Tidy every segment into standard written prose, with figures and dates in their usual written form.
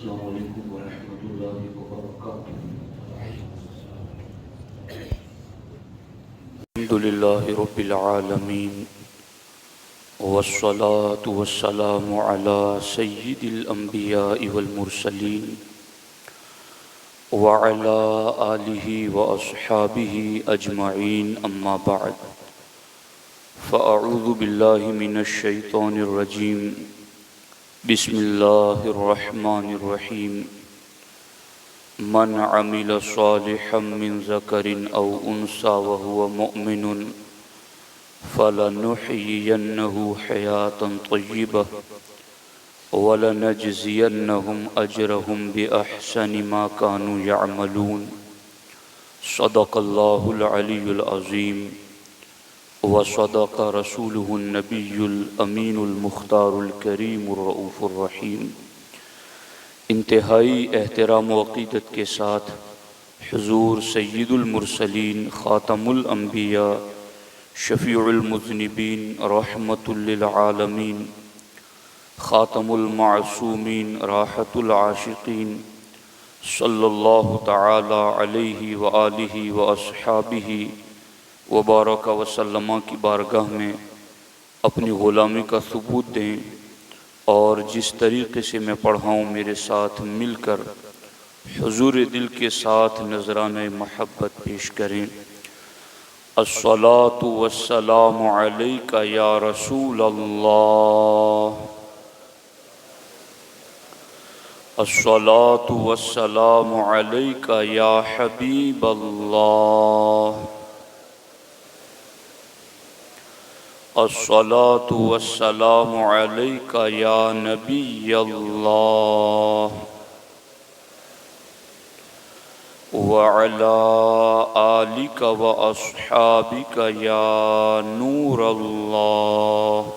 السلام علیکم ورحمۃ اللہ وبرکاتہ۔ الحمد لله رب العالمين والصلاة والسلام على سيد الأنبياء والمرسلين وعلى آله وأصحابه أجمعين، أما بعد، فأعوذ بالله من الشيطان الرجيم، بسم الله الرحمن الرحيم. من عمل صالحا من ذكر أو أنثى وهو مؤمن فلنحيينه حياة طيبة ولنجزينهم أجرهم بأحسن ما كانوا يعملون. صدق الله العلي العظيم وصدق رسوله النبي الأمين المختار الكريم الرؤوف الرحيم. انتہائی احترام و عقیدت کے ساتھ حضور سید المرسلین، خاتم الانبیاء، شفیع المذنبین، رحمت للعالمین، خاتم المعصومین، راحت العاشقین، صلی اللہ تعالی علیہ وآلہ واصحابہ وبارک وسلم کی بارگاہ میں اپنی غلامی کا ثبوت دیں، اور جس طریقے سے میں پڑھا ہوں میرے ساتھ مل کر حضور دل کے ساتھ نذرانہ محبت پیش کریں. الصلاۃ والسلام علیک یا رسول اللہ، الصلاۃ والسلام علیک یا حبیب اللہ، الصلاۃ والسلام علیک یا نبی اللہ، وعلی آلک واصحابک یا نور اللہ،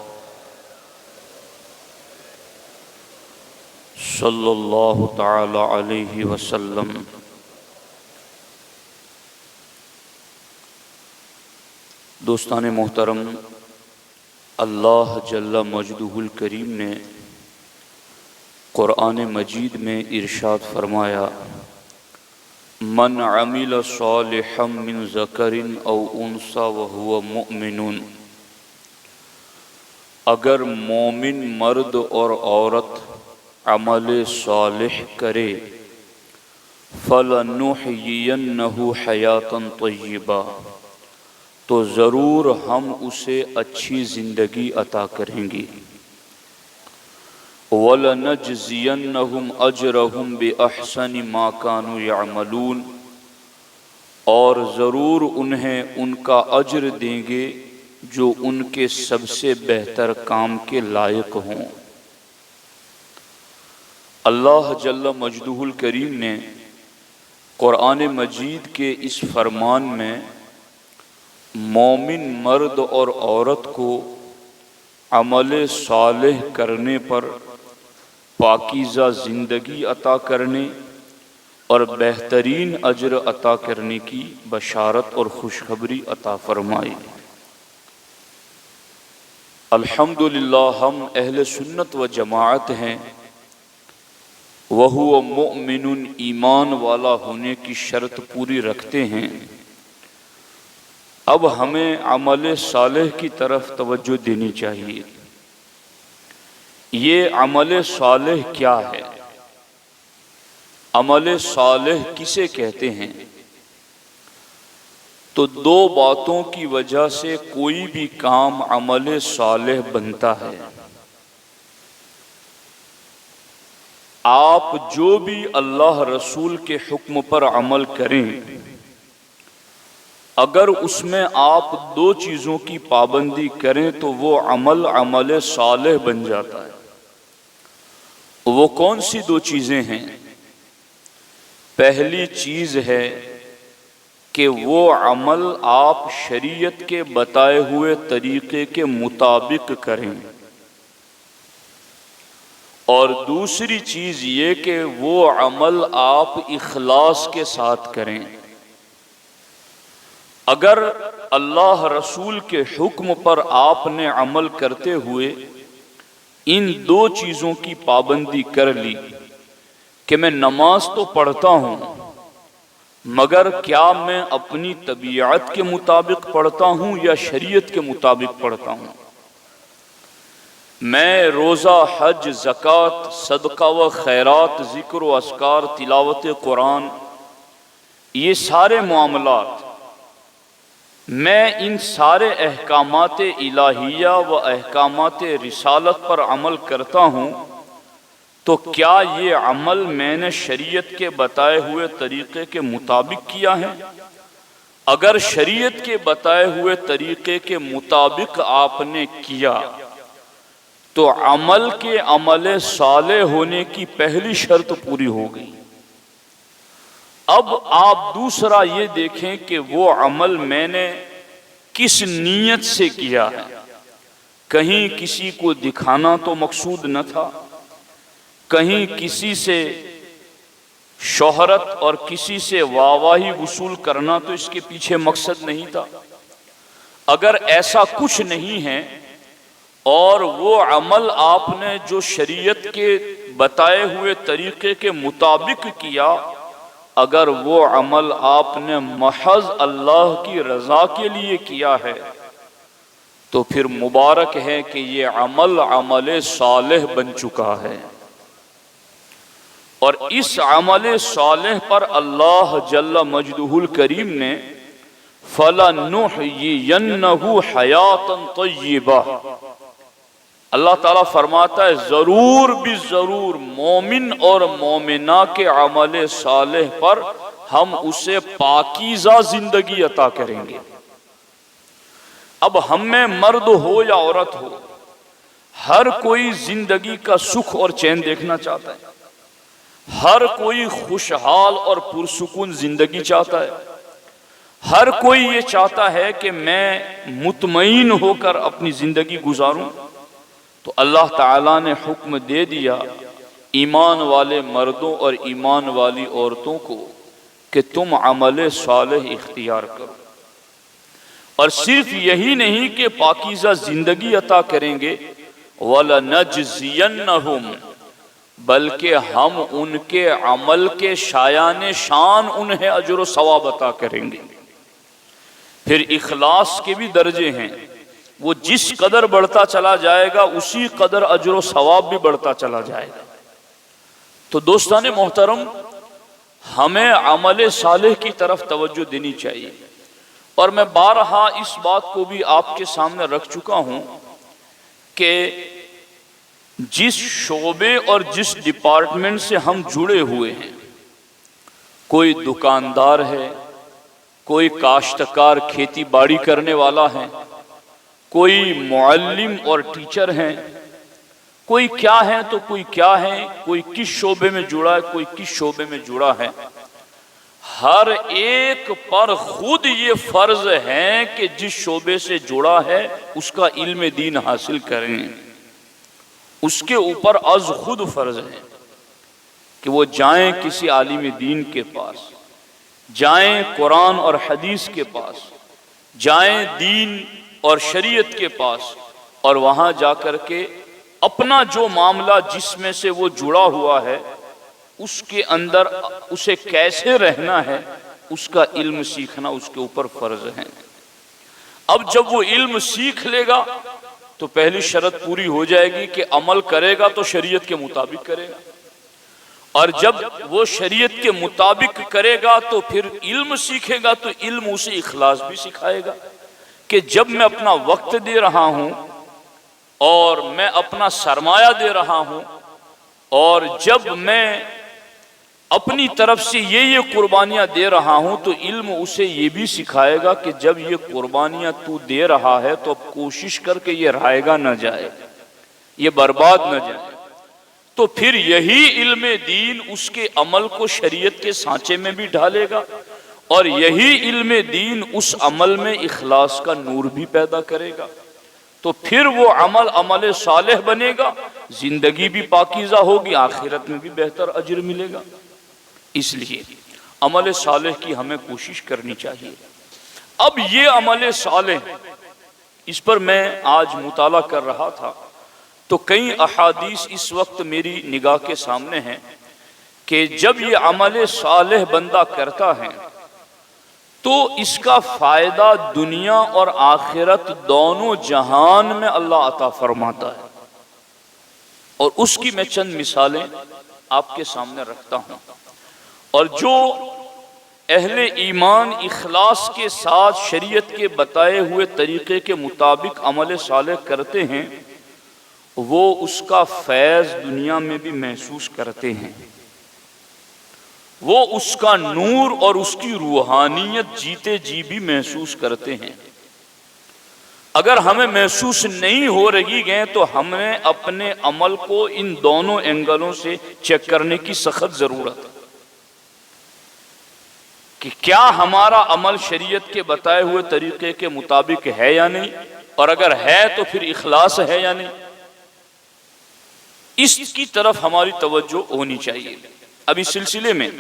صلی اللہ تعالی علیہ وسلم. دوستان محترم، اللہ جل مجدہ الکریم نے قرآن مجید میں ارشاد فرمایا: من عمل صالحا من ذکر او انثی وہو مؤمن. اگر مومن مرد اور عورت عمل صالح کرے، فَلَنُحْيِيَنَّهُ حَيَاةً طَيِّبَةً، تو ضرور ہم اسے اچھی زندگی عطا کریں گے. وَلَنَجْزِيَنَّهُمْ أَجْرَهُمْ بِأَحْسَنِ مَا كَانُوا يَعْمَلُونَ، اور ضرور انہیں ان کا اجر دیں گے جو ان کے سب سے بہتر کام کے لائق ہوں. اللہ جل مجدہ الکریم نے قرآن مجید کے اس فرمان میں مومن مرد اور عورت کو عمل صالح کرنے پر پاکیزہ زندگی عطا کرنے اور بہترین اجر عطا کرنے کی بشارت اور خوشخبری عطا فرمائی. الحمدللہ ہم اہل سنت و جماعت ہیں، وہو مؤمن، ایمان والا ہونے کی شرط پوری رکھتے ہیں. اب ہمیں عمل صالح کی طرف توجہ دینی چاہیے. یہ عمل صالح کیا ہے؟ عمل صالح کسے کہتے ہیں؟ تو دو باتوں کی وجہ سے کوئی بھی کام عمل صالح بنتا ہے. آپ جو بھی اللہ رسول کے حکم پر عمل کریں، اگر اس میں آپ دو چیزوں کی پابندی کریں تو وہ عمل صالح بن جاتا ہے. وہ کون سی دو چیزیں ہیں؟ پہلی چیز ہے کہ وہ عمل آپ شریعت کے بتائے ہوئے طریقے کے مطابق کریں، اور دوسری چیز یہ کہ وہ عمل آپ اخلاص کے ساتھ کریں. اگر اللہ رسول کے حکم پر آپ نے عمل کرتے ہوئے ان دو چیزوں کی پابندی کر لی کہ میں نماز تو پڑھتا ہوں مگر کیا میں اپنی طبیعت کے مطابق پڑھتا ہوں یا شریعت کے مطابق پڑھتا ہوں؟ میں روزہ، حج، زکوٰۃ، صدقہ و خیرات، ذکر و اذکار، تلاوت قرآن، یہ سارے معاملات میں ان سارے احکامات الہیہ و احکامات رسالت پر عمل کرتا ہوں، تو کیا یہ عمل میں نے شریعت کے بتائے ہوئے طریقے کے مطابق کیا ہے؟ اگر شریعت کے بتائے ہوئے طریقے کے مطابق آپ نے کیا تو عمل کے عمل صالح ہونے کی پہلی شرط پوری ہو گئی۔ اب آپ دوسرا یہ دیکھیں کہ وہ عمل میں نے کس نیت سے کیا ہے۔ کہیں کسی کو دکھانا تو مقصود نہ تھا، کہیں کسی سے شہرت اور کسی سے واہواہی وصول کرنا تو اس کے پیچھے مقصد نہیں تھا۔ اگر ایسا کچھ نہیں ہے اور وہ عمل آپ نے جو شریعت کے بتائے ہوئے طریقے کے مطابق کیا، اگر وہ عمل آپ نے محض اللہ کی رضا کے لیے کیا ہے تو پھر مبارک ہے کہ یہ عمل عمل صالح بن چکا ہے۔ اور اس عمل صالح پر اللہ جل مجدہ الکریم نے فَلَنُحْيِيَنَّهُ حَيَاةً طَيِّبَةً، اللہ تعالیٰ فرماتا ہے ضرور بھی ضرور مومن اور مومنہ کے عمل صالح پر ہم اسے پاکیزہ زندگی عطا کریں گے۔ اب ہم میں مرد ہو یا عورت ہو، ہر کوئی زندگی کا سکھ اور چین دیکھنا چاہتا ہے، ہر کوئی خوشحال اور پرسکون زندگی چاہتا ہے، ہر کوئی یہ چاہتا ہے کہ میں مطمئن ہو کر اپنی زندگی گزاروں۔ تو اللہ تعالیٰ نے حکم دے دیا ایمان والے مردوں اور ایمان والی عورتوں کو کہ تم عمل صالح اختیار کرو، اور صرف یہی نہیں کہ پاکیزہ زندگی عطا کریں گے، وَلَنَجْزِيَنَّهُمْ، بلکہ ہم ان کے عمل کے شایان شان انہیں اجر و ثواب عطا کریں گے۔ پھر اخلاص کے بھی درجے ہیں، وہ جس قدر بڑھتا چلا جائے گا اسی قدر اجر و ثواب بھی بڑھتا چلا جائے گا۔ تو دوستان محترم، ہمیں عمل صالح کی طرف توجہ دینی چاہیے، اور میں بارہا اس بات کو بھی آپ کے سامنے رکھ چکا ہوں کہ جس شعبے اور جس ڈپارٹمنٹ سے ہم جڑے ہوئے ہیں، کوئی دکاندار ہے، کوئی کاشتکار کھیتی باڑی کرنے والا ہے، کوئی معلم اور ٹیچر ہیں، کوئی کیا ہے تو کوئی کیا ہے، کوئی کس شعبے میں جڑا ہے، کوئی کس شعبے میں جڑا ہے، ہر ایک پر خود یہ فرض ہے کہ جس شعبے سے جڑا ہے اس کا علم دین حاصل کریں۔ اس کے اوپر از خود فرض ہے کہ وہ جائیں کسی عالم دین کے پاس، جائیں قرآن اور حدیث کے پاس، جائیں دین اور شریعت کے پاس، اور وہاں جا کر کے اپنا جو معاملہ جس میں سے وہ جڑا ہوا ہے اس کے اندر اسے کیسے رہنا ہے اس کا علم سیکھنا اس کے اوپر فرض ہے۔ اب جب وہ علم سیکھ لے گا تو پہلی شرط پوری ہو جائے گی کہ عمل کرے گا تو شریعت کے مطابق کرے گا، اور جب وہ شریعت کے مطابق کرے گا تو پھر علم سیکھے گا تو علم اسے اخلاص بھی سکھائے گا کہ جب میں اپنا وقت دے رہا ہوں اور میں اپنا سرمایہ دے رہا ہوں، اور جب میں اپنی طرف سے یہ قربانیاں دے رہا ہوں، تو علم اسے یہ بھی سکھائے گا کہ جب یہ قربانیاں تو دے رہا ہے تو اب کوشش کر کے یہ رائے گا نہ جائے، یہ برباد نہ جائے۔ تو پھر یہی علم دین اس کے عمل کو شریعت کے سانچے میں بھی ڈھالے گا، اور یہی علم دین اس عمل میں اخلاص کا نور بھی پیدا کرے گا۔ تو پھر وہ عمل عمل صالح بنے گا، زندگی بھی پاکیزہ ہوگی، آخرت میں بھی بہتر اجر ملے گا۔ اس لیے عمل صالح کی ہمیں کوشش کرنی چاہیے۔ اب یہ عمل صالح، اس پر میں آج مطالعہ کر رہا تھا تو کئی احادیث اس وقت میری نگاہ کے سامنے ہیں کہ جب یہ عمل صالح بندہ کرتا ہے تو اس کا فائدہ دنیا اور آخرت دونوں جہان میں اللہ عطا فرماتا ہے. اور اس کی میں چند مثالیں آپ کے سامنے رکھتا ہوں. اور جو اہل ایمان اخلاص کے ساتھ شریعت کے بتائے ہوئے طریقے کے مطابق عمل صالح کرتے ہیں وہ اس کا فیض دنیا میں بھی محسوس کرتے ہیں، وہ اس کا نور اور اس کی روحانیت جیتے جی بھی محسوس کرتے ہیں. اگر ہمیں محسوس نہیں ہو رہی ہیں تو ہمیں اپنے عمل کو ان دونوں اینگلوں سے چیک کرنے کی سخت ضرورت ہے کہ کیا ہمارا عمل شریعت کے بتائے ہوئے طریقے کے مطابق ہے یا نہیں، اور اگر ہے تو پھر اخلاص ہے یا نہیں. اس کی طرف ہماری توجہ ہونی چاہیے. اب اس سلسلے میں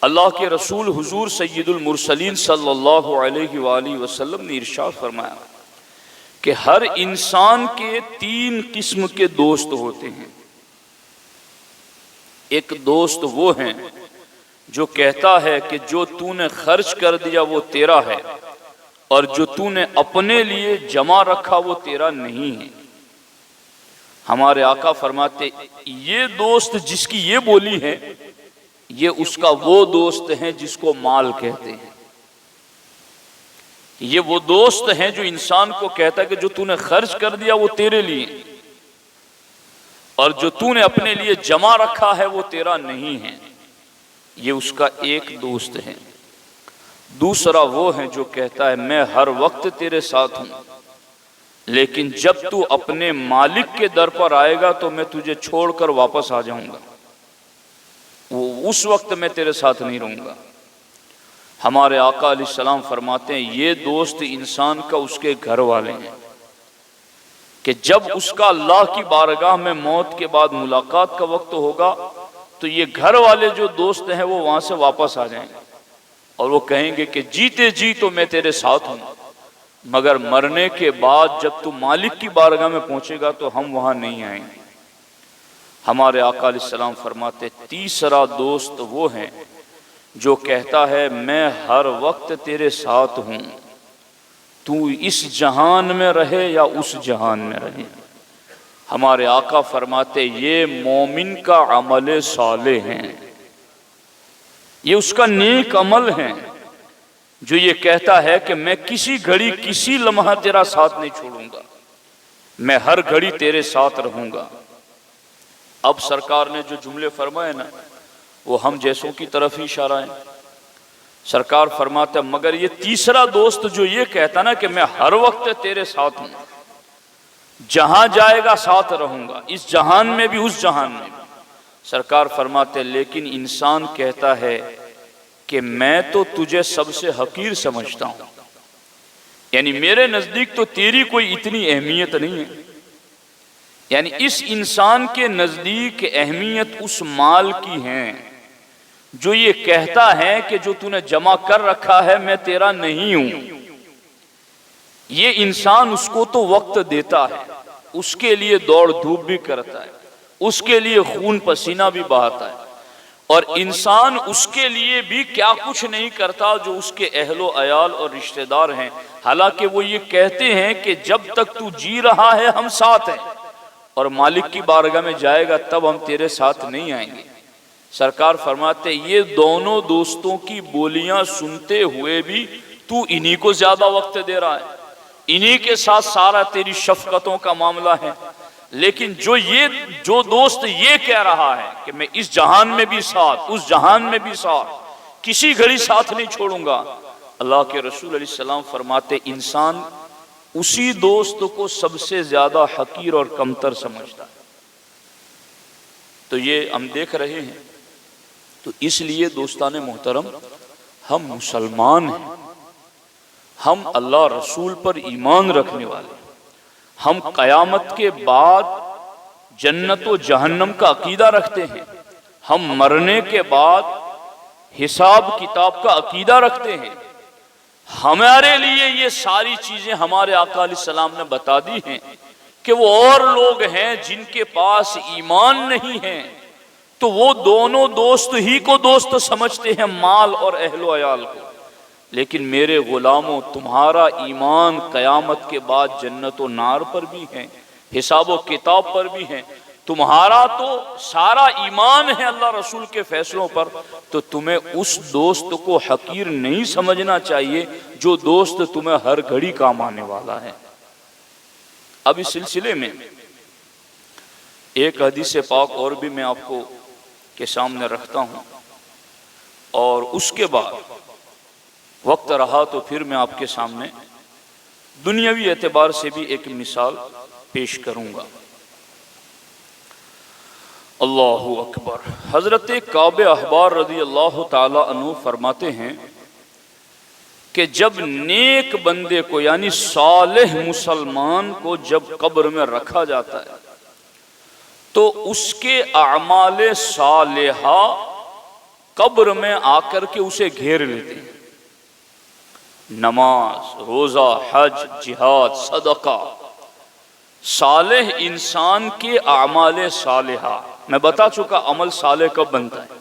اللہ کے رسول حضور سید المرسلین صلی اللہ علیہ وآلہ وسلم نے ارشاد فرمایا کہ ہر انسان کے 3 قسم کے دوست ہوتے ہیں. ایک دوست وہ ہیں جو کہتا ہے کہ جو تو نے خرچ کر دیا وہ تیرا ہے اور جو تو نے اپنے لیے جمع رکھا وہ تیرا نہیں ہے. ہمارے آقا فرماتے یہ دوست جس کی یہ بولی ہے یہ اس کا وہ دوست ہے جس کو مال کہتے ہیں. یہ وہ دوست ہیں جو انسان کو کہتا ہے کہ جو تو نے خرچ کر دیا وہ تیرے لیے اور جو تو نے اپنے لیے جمع رکھا ہے وہ تیرا نہیں ہے. یہ اس کا ایک دوست ہے. دوسرا وہ ہے جو کہتا ہے میں ہر وقت تیرے ساتھ ہوں لیکن جب تو اپنے مالک کے در پر آئے گا تو میں تجھے چھوڑ کر واپس آ جاؤں گا، وہ اس وقت میں تیرے ساتھ نہیں رہوں گا. ہمارے آقا علیہ السلام فرماتے ہیں یہ دوست انسان کا اس کے گھر والے ہیں کہ جب اس کا اللہ کی بارگاہ میں موت کے بعد ملاقات کا وقت ہوگا تو یہ گھر والے جو دوست ہیں وہ وہاں سے واپس آ جائیں گے اور وہ کہیں گے کہ جیتے جی تو میں تیرے ساتھ ہوں مگر مرنے کے بعد جب تو مالک کی بارگاہ میں پہنچے گا تو ہم وہاں نہیں آئیں گے. ہمارے آقا علیہ السلام فرماتے تیسرا دوست وہ ہیں جو کہتا ہے میں ہر وقت تیرے ساتھ ہوں، تو اس جہان میں رہے یا اس جہان میں رہے. ہمارے آقا فرماتے یہ مومن کا عمل صالح ہیں، یہ اس کا نیک عمل ہے جو یہ کہتا ہے کہ میں کسی گھڑی کسی لمحہ تیرا ساتھ نہیں چھوڑوں گا، میں ہر گھڑی تیرے ساتھ رہوں گا. اب سرکار نے جو جملے فرمائے نا وہ ہم جیسوں کی طرف ہی اشارہ ہے. سرکار فرماتا ہے مگر یہ تیسرا دوست جو یہ کہتا نا کہ میں ہر وقت تیرے ساتھ ہوں، جہاں جائے گا ساتھ رہوں گا، اس جہان میں بھی اس جہان میں بھی. سرکار فرماتے لیکن انسان کہتا ہے کہ میں تو تجھے سب سے حقیر سمجھتا ہوں، یعنی میرے نزدیک تو تیری کوئی اتنی اہمیت نہیں ہے. یعنی اس انسان کے نزدیک اہمیت اس مال کی ہے جو یہ کہتا ہے کہ جو تو نے جمع کر رکھا ہے میں تیرا نہیں ہوں. یہ انسان اس کو تو وقت دیتا ہے، اس کے لیے دوڑ دھوپ بھی کرتا ہے، اس کے لیے خون پسینہ بھی بہاتا ہے اور انسان اس کے لیے بھی کیا کچھ نہیں کرتا جو اس کے اہل و عیال اور رشتہ دار ہیں. حالانکہ وہ یہ کہتے ہیں کہ جب تک تو جی رہا ہے ہم ساتھ ہیں اور مالک کی بارگاہ میں جائے گا تب ہم تیرے ساتھ نہیں آئیں گے. سرکار فرماتے یہ دونوں دوستوں کی بولیاں سنتے ہوئے بھی تو انہی کو زیادہ وقت دے رہا ہے، انہی کے ساتھ سارا تیری شفقتوں کا معاملہ ہے. لیکن جو دوست یہ کہہ رہا ہے کہ میں اس جہان میں بھی ساتھ اس جہان میں بھی ساتھ کسی گھڑی ساتھ نہیں چھوڑوں گا، اللہ کے رسول علیہ السلام فرماتے انسان اسی دوست کو سب سے زیادہ حقیر اور کمتر سمجھتا ہے. تو یہ ہم دیکھ رہے ہیں. تو اس لیے دوستان محترم ہم مسلمان ہیں، ہم اللہ رسول پر ایمان رکھنے والے، ہم قیامت کے بعد جنت و جہنم کا عقیدہ رکھتے ہیں، ہم مرنے کے بعد حساب کتاب کا عقیدہ رکھتے ہیں. ہمارے لیے یہ ساری چیزیں ہمارے آقا علیہ السلام نے بتا دی ہیں کہ وہ اور لوگ ہیں جن کے پاس ایمان نہیں ہے تو وہ دونوں دوست ہی کو دوست سمجھتے ہیں، مال اور اہل و عیال کو، لیکن میرے غلاموں تمہارا ایمان قیامت کے بعد جنت و نار پر بھی ہے، حساب و کتاب پر بھی ہے، تمہارا تو سارا ایمان ہے اللہ رسول کے فیصلوں پر، تو تمہیں اس دوست کو حقیر نہیں سمجھنا چاہیے جو دوست تمہیں ہر گھڑی کام آنے والا ہے۔ اب اس سلسلے میں ایک حدیث پاک اور بھی میں آپ کو کے سامنے رکھتا ہوں، اور اس کے بعد وقت رہا تو پھر میں آپ کے سامنے دنیاوی اعتبار سے بھی ایک مثال پیش کروں گا۔ اللہ اکبر۔ حضرت کعب احبار رضی اللہ تعالی عنہ فرماتے ہیں کہ جب نیک بندے کو یعنی صالح مسلمان کو جب قبر میں رکھا جاتا ہے تو اس کے اعمال صالحہ قبر میں آ کر کے اسے گھیر لیتے ہیں، نماز، روزہ، حج، جہاد، صدقہ، صالح انسان کے اعمال صالحہ۔ میں بتا چکا عمل صالح کب بنتا ہے،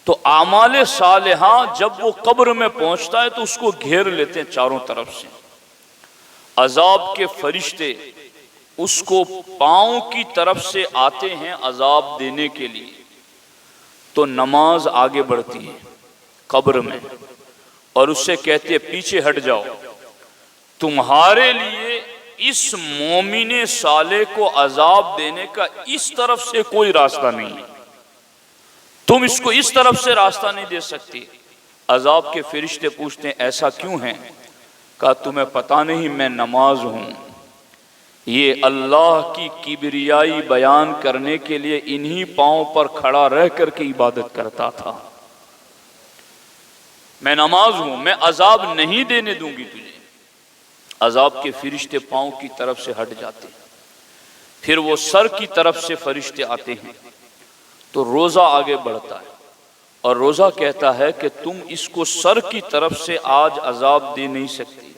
تو اعمال صالحہ جب وہ قبر میں پہنچتا ہے تو اس کو گھیر لیتے ہیں چاروں طرف سے، عذاب کے فرشتے اس کو پاؤں کی طرف سے آتے ہیں عذاب دینے کے لیے، تو نماز آگے بڑھتی ہے قبر میں اور اس سے کہتے ہیں پیچھے ہٹ جاؤ، تمہارے لیے اس مومن صالح کو عذاب دینے کا اس طرف سے کوئی راستہ نہیں ہے، تم اس کو اس طرف سے راستہ نہیں دے سکتی۔ عذاب کے فرشتے پوچھتے ہیں ایسا کیوں ہے؟ کہا تمہیں پتہ نہیں میں نماز ہوں، یہ اللہ کی کبریائی بیان کرنے کے لیے انہی پاؤں پر کھڑا رہ کر کے عبادت کرتا تھا، میں نماز ہوں، میں عذاب نہیں دینے دوں گی تجھے۔ عذاب کے فرشتے پاؤں کی طرف سے ہٹ جاتے ہیں، پھر وہ سر کی طرف سے فرشتے آتے ہیں، تو روزہ آگے بڑھتا ہے اور روزہ کہتا ہے کہ تم اس کو سر کی طرف سے آج عذاب دے نہیں سکتی،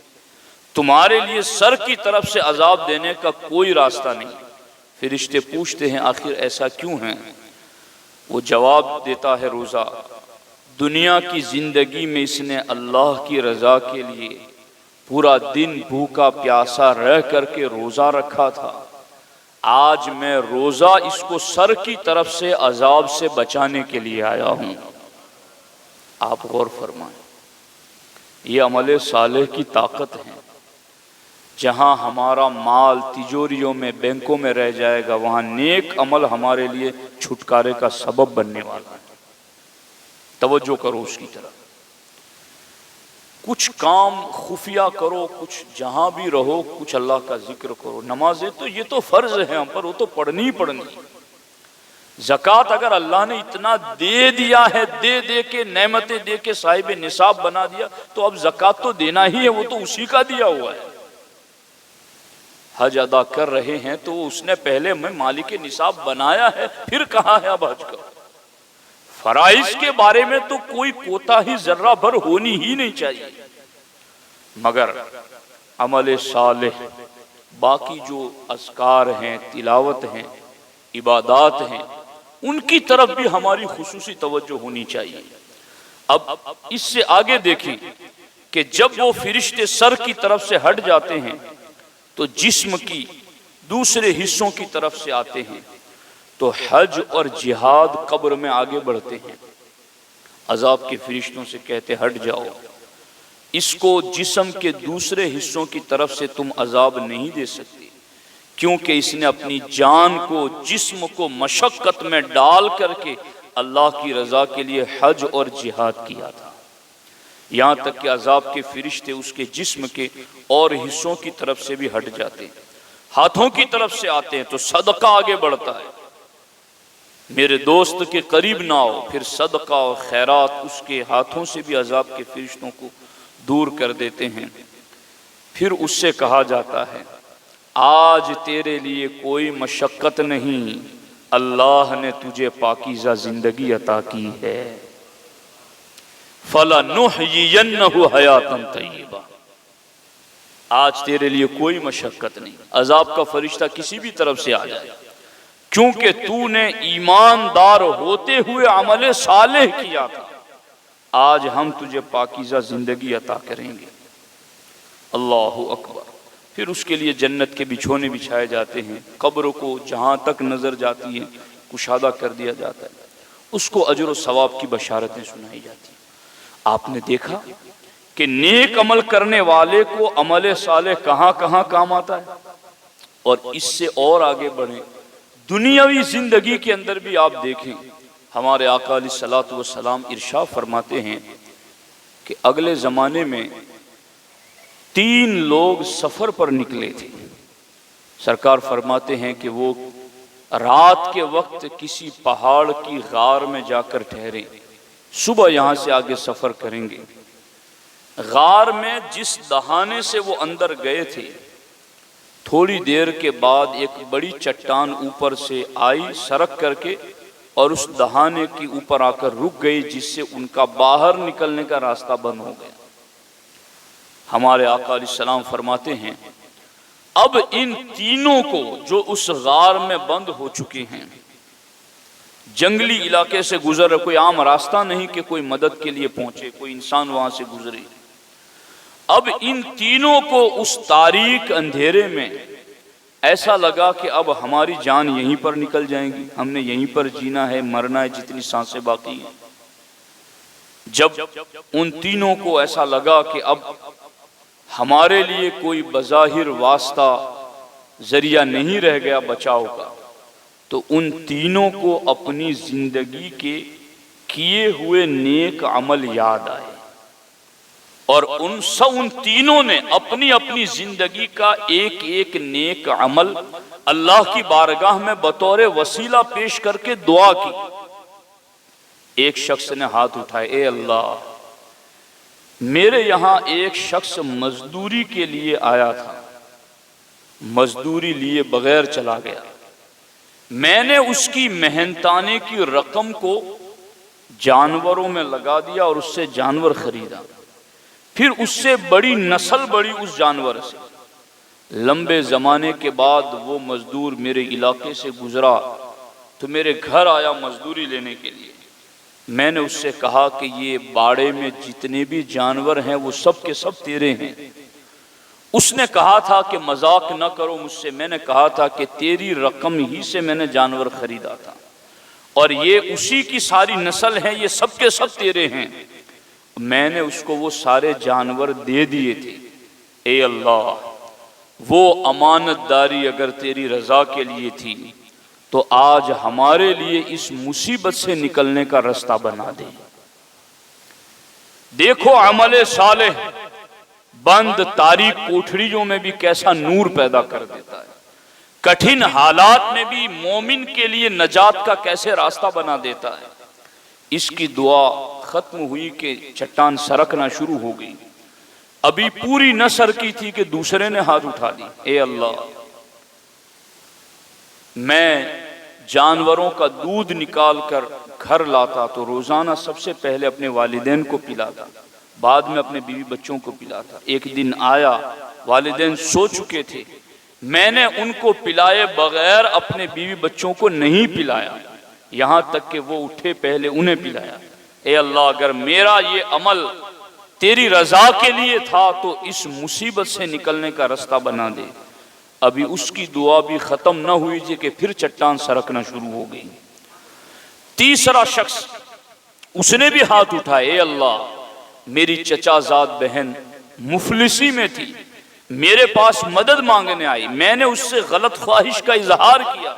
تمہارے لیے سر کی طرف سے عذاب دینے کا کوئی راستہ نہیں۔ فرشتے پوچھتے ہیں آخر ایسا کیوں ہے؟ وہ جواب دیتا ہے روزہ، دنیا کی زندگی میں اس نے اللہ کی رضا کے لیے پورا دن بھوکا پیاسا رہ کر کے روزہ رکھا تھا، آج میں روزہ اس کو سر کی طرف سے عذاب سے بچانے کے لیے آیا ہوں۔ آپ غور فرمائیں، یہ عمل صالح کی طاقت ہے۔ جہاں ہمارا مال تجوریوں میں بینکوں میں رہ جائے گا، وہاں نیک عمل ہمارے لیے چھٹکارے کا سبب بننے والا ہے۔ توجہ کرو اس کی طرف، کچھ کام خفیہ کرو، کچھ جہاں بھی رہو کچھ اللہ کا ذکر کرو۔ نمازیں تو یہ تو فرض ہے ہم پر، وہ تو پڑھنی ہی پڑھنی۔ زکوٰۃ اگر اللہ نے اتنا دے دیا ہے، دے دے کے نعمتیں دے کے صاحب نصاب بنا دیا، تو اب زکوٰۃ تو دینا ہی ہے، وہ تو اسی کا دیا ہوا ہے۔ حج ادا کر رہے ہیں تو اس نے پہلے میں مالک نصاب بنایا ہے، پھر کہا ہے اب حج کرو۔ فرائض کے بارے میں تو کوئی کوتاہی ذرہ بھر ہونی ہی نہیں چاہیے، مگر عمل صالح باقی جو اذکار ہیں، تلاوت ہیں، عبادات ہیں، ان کی طرف بھی ہماری خصوصی توجہ ہونی چاہیے۔ اب اس سے آگے دیکھیں کہ جب وہ فرشتے سر کی طرف سے ہٹ جاتے ہیں تو جسم کی دوسرے حصوں کی طرف سے آتے ہیں، تو حج اور جہاد قبر میں آگے بڑھتے ہیں۔ عذاب کے فرشتوں سے کہتے ہٹ جاؤ، اس کو جسم کے دوسرے حصوں کی طرف سے تم عذاب نہیں دے سکتے، کیونکہ اس نے اپنی جان کو، جسم کو مشقت میں ڈال کر کے اللہ کی رضا کے لیے حج اور جہاد کیا تھا۔ یہاں تک کہ عذاب کے فرشتے اس کے جسم کے اور حصوں کی طرف سے بھی ہٹ جاتے ہیں، ہاتھوں کی طرف سے آتے ہیں تو صدقہ آگے بڑھتا ہے۔ میرے دوست کے قریب نہ آؤ، پھر صدقہ اور خیرات اس کے ہاتھوں سے بھی عذاب کے فرشتوں کو دور کر دیتے ہیں۔ پھر اس سے کہا جاتا ہے آج تیرے لیے کوئی مشقت نہیں، اللہ نے تجھے پاکیزہ زندگی عطا کی ہے، فَلَنُحْيِيَنَّهُ حَيَاتًا طَيِّبَةً، آج تیرے لیے کوئی مشقت نہیں۔ عذاب کا فرشتہ کسی بھی طرف سے آ جائے، چونکہ تو نے ایماندار ہوتے ہوئے عمل صالح کیا تھا، آج ہم تجھے پاکیزہ زندگی عطا کریں گے۔ اللہ اکبر۔ پھر اس کے لیے جنت کے بچھونے بچھائے جاتے ہیں، قبر کو جہاں تک نظر جاتی ہے کشادہ کر دیا جاتا ہے، اس کو اجر و ثواب کی بشارتیں سنائی جاتی ہیں۔ آپ نے دیکھا کہ نیک عمل کرنے والے کو عمل صالح کہاں کہاں کام آتا ہے۔ اور اس سے اور آگے بڑھیں، دنیاوی زندگی کے اندر بھی آپ دیکھیں، ہمارے آقا علیہ الصلوۃ والسلام ارشاد فرماتے ہیں کہ اگلے زمانے میں 3 لوگ سفر پر نکلے تھے۔ سرکار فرماتے ہیں کہ وہ رات کے وقت کسی پہاڑ کی غار میں جا کر ٹھہرے، صبح یہاں سے آگے سفر کریں گے۔ غار میں جس دہانے سے وہ اندر گئے تھے، تھوڑی دیر کے بعد ایک بڑی چٹان اوپر سے آئی سرک کر کے اور اس دہانے کی اوپر آ کر رک گئی، جس سے ان کا باہر نکلنے کا راستہ بند ہو گیا۔ ہمارے آقا علیہ السلام فرماتے ہیں اب ان تینوں کو جو اس غار میں بند ہو چکے ہیں، جنگلی علاقے سے گزر، کوئی عام راستہ نہیں کہ کوئی مدد کے لیے پہنچے، کوئی انسان وہاں سے گزرے، اب ان تینوں کو اس تاریک اندھیرے میں ایسا لگا کہ اب ہماری جان یہیں پر نکل جائیں گی، ہم نے یہیں پر جینا ہے، مرنا ہے، جتنی سانسیں باقی ہیں۔ جب ان تینوں کو ایسا لگا کہ اب ہمارے لیے کوئی بظاہر واسطہ ذریعہ نہیں رہ گیا بچاؤ کا، تو ان تینوں کو اپنی زندگی کے کیے ہوئے نیک عمل یاد آئے، اور ان تینوں نے اپنی اپنی زندگی کا ایک ایک نیک عمل اللہ کی بارگاہ میں بطور وسیلہ پیش کر کے دعا کی۔ ایک شخص نے ہاتھ اٹھائے، اے اللہ، میرے یہاں ایک شخص مزدوری کے لیے آیا تھا، مزدوری لیے بغیر چلا گیا، میں نے اس کی محنتانے کی رقم کو جانوروں میں لگا دیا اور اس سے جانور خریدا، پھر اس سے بڑی نسل بڑھی اس جانور سے۔ لمبے زمانے کے بعد وہ مزدور میرے علاقے سے گزرا تو میرے گھر آیا مزدوری لینے کے لیے۔ میں نے اس سے کہا کہ یہ باڑے میں جتنے بھی جانور ہیں وہ سب کے سب تیرے ہیں۔ اس نے کہا تھا کہ مذاق نہ کرو مجھ سے، میں نے کہا تھا کہ تیری رقم ہی سے میں نے جانور خریدا تھا، اور یہ اسی کی ساری نسل ہے، یہ سب کے سب تیرے ہیں۔ میں نے اس کو وہ سارے جانور دے دیے تھے۔ اے اللہ، وہ امانت داری اگر تیری رضا کے لیے تھی تو آج ہمارے لیے اس مصیبت سے نکلنے کا راستہ بنا دے۔ دیکھو عمل صالح بند تاریک کوٹھریوں میں بھی کیسا نور پیدا کر دیتا ہے، کٹھن حالات میں بھی مومن کے لیے نجات کا کیسے راستہ بنا دیتا ہے۔ اس کی دعا ختم ہوئی کہ چٹان سرکنا شروع ہو گئی، ابھی پوری نہ سرکی تھی کہ دوسرے نے ہاتھ اٹھا دی، اے اللہ، میں جانوروں کا دودھ نکال کر گھر لاتا تو روزانہ سب سے پہلے اپنے والدین کو پلاتا، بعد میں اپنے بیوی بچوں کو پلاتا۔ ایک دن آیا، والدین سو چکے تھے، میں نے ان کو پلائے بغیر اپنے بیوی بچوں کو نہیں پلایا، یہاں تک کہ وہ اٹھے پہلے انہیں پلایا۔ اے اللہ، اگر میرا یہ عمل تیری رضا کے لیے تھا تو اس مصیبت سے نکلنے کا راستہ بنا دے۔ ابھی اس کی دعا بھی ختم نہ ہوئی تھی کہ پھر چٹان سرکنا شروع ہو گئی۔ تیسرا شخص، اس نے بھی ہاتھ اٹھائے، اے اللہ، میری چچا زاد بہن مفلسی میں تھی، میرے پاس مدد مانگنے آئی، میں نے اس سے غلط خواہش کا اظہار کیا،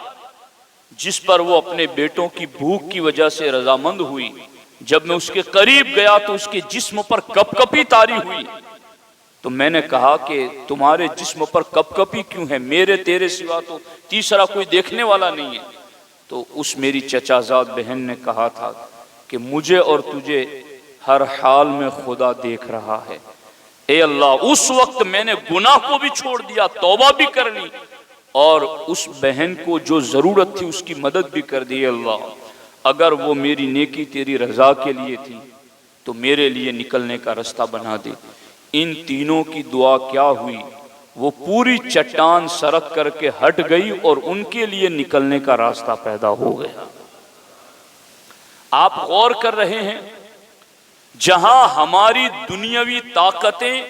جس پر وہ اپنے بیٹوں کی بھوک کی وجہ سے رضامند ہوئی۔ جب میں اس کے قریب گیا تو اس کے جسم پر کپ کپی طاری ہوئی، تو میں نے کہا کہ تمہارے جسم پر کپ کپی کیوں ہے؟ میرے تیرے سوا تو تیسرا کوئی دیکھنے والا نہیں ہے۔ تو اس میری چچا زاد بہن نے کہا تھا کہ مجھے اور تجھے ہر حال میں خدا دیکھ رہا ہے۔ اے اللہ، اس وقت میں نے گناہ کو بھی چھوڑ دیا، توبہ بھی کر لی، اور اس بہن کو جو ضرورت تھی اس کی مدد بھی کر دی۔ اللہ، اگر وہ میری نیکی تیری رضا کے لیے تھی تو میرے لیے نکلنے کا راستہ بنا دے۔ ان تینوں کی دعا کیا ہوئی؟ وہ پوری چٹان سرک کر کے ہٹ گئی اور ان کے لیے نکلنے کا راستہ پیدا ہو گیا۔ آپ غور کر رہے ہیں، جہاں ہماری دنیاوی طاقتیں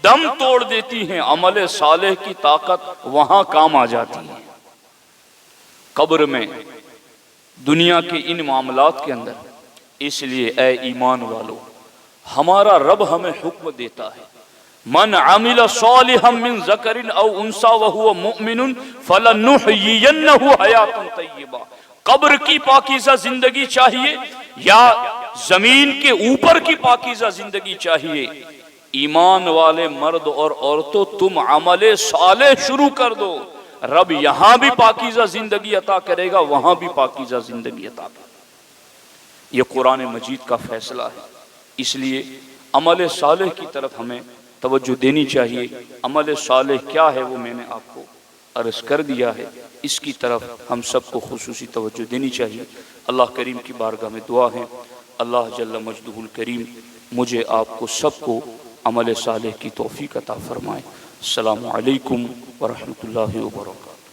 دم توڑ دیتی ہیں، عمل صالح کی طاقت وہاں کام آ جاتی ہے۔ قبر میں، دنیا کے ان معاملات کے اندر۔ اس لیے اے ایمان والو، ہمارا رب ہمیں حکم دیتا ہے، من عمل صالحا من ذکر او انثى وهو مؤمن فلنحيينه حیاتا طیبہ۔ قبر کی پاکیزہ زندگی چاہیے یا زمین کے اوپر کی پاکیزہ زندگی چاہیے؟ ایمان والے مرد اور عورتوں، تم عمل صالح شروع کر دو، رب یہاں بھی پاکیزہ زندگی عطا کرے گا، وہاں بھی پاکیزہ زندگی عطا کرے گا۔ یہ قرآن مجید کا فیصلہ ہے۔ اس لیے عمل صالح کی طرف ہمیں توجہ دینی چاہیے۔ عمل صالح کیا ہے وہ میں نے آپ کو عرض کر دیا ہے، اس کی طرف ہم سب کو خصوصی توجہ دینی چاہیے۔ اللہ کریم کی بارگاہ میں دعا ہے، اللہ جل مجدہ الکریم مجھے آپ کو سب کو عمل صالح کی توفیق عطا فرمائے۔ السلام علیکم ورحمۃ اللہ وبرکاتہ۔